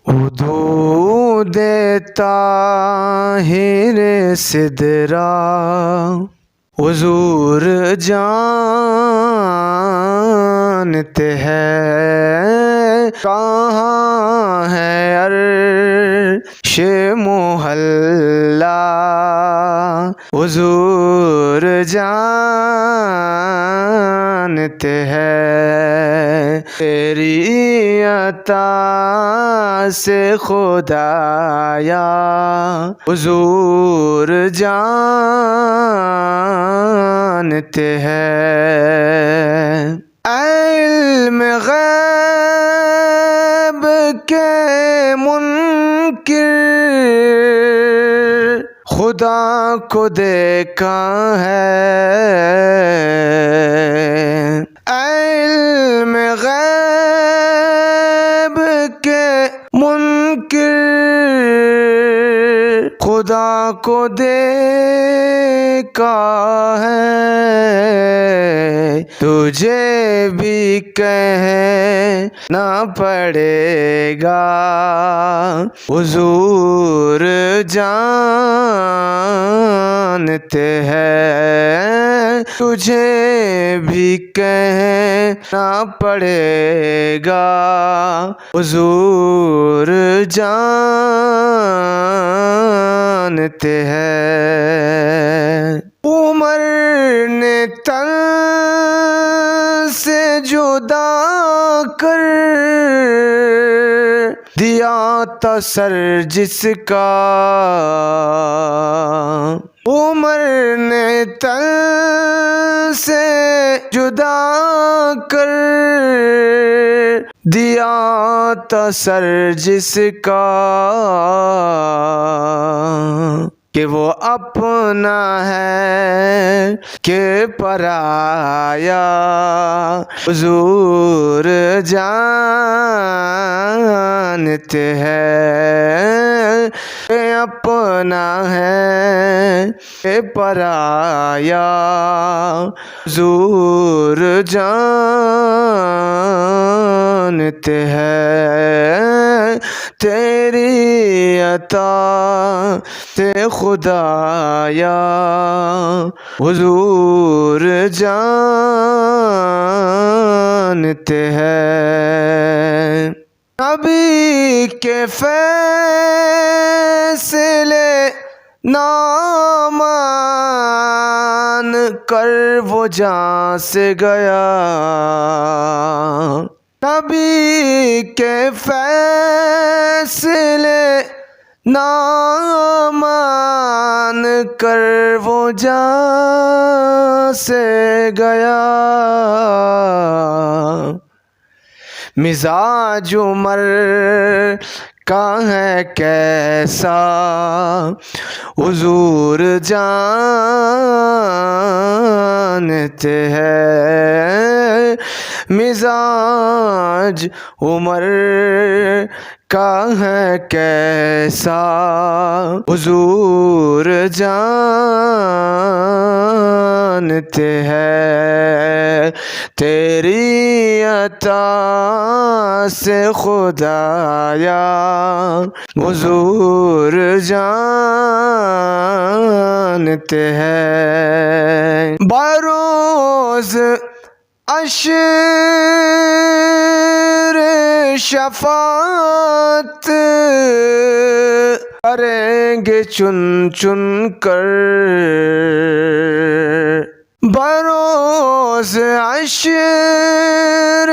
حدود طاہر سدرا حضور جانتے ہیں کہاں ہے عرش محلہ، حضور جانتے ہیں تیری عطا سے خدایا، حضور جانتے ہیں علم غیب کے منکر خدا کو دیکھا ہے، علم غیب کے منکر خدا کو دیکھا ہے، تجھے بھی کہنا پڑے گا، حضور جانتے ہیں، تجھے بھی کہنا پڑے گا، حضور جانتے ہیں عمر نے تن سے جدا کر دیا تھا سر جس کا، عمر نے تن سے جدا کر دیا تھا سر جس کا، کہ وہ اپنا ہے کہ پرایا، حضور جانتے ہیں کہ اپنا ہے کہ پرایا، حضور جانتے ہیں تیری عطا سے خدایا، حضور جانتے ہیں نبی کے فیصلے نہ مان کر وہ جان سے گیا، نبی کے فیصلے نہ مان کر وہ جان سے گیا، مزاج عمر کا ہے کیسا، حضور جانتے ہیں، مزاج عمر کا ہے کیسا، حضور جانتے ہیں تیری عطا سے خدایا، حضور جانتے ہیں بروز عشر شفاعت کریں گے چن چن کر، بروز عشر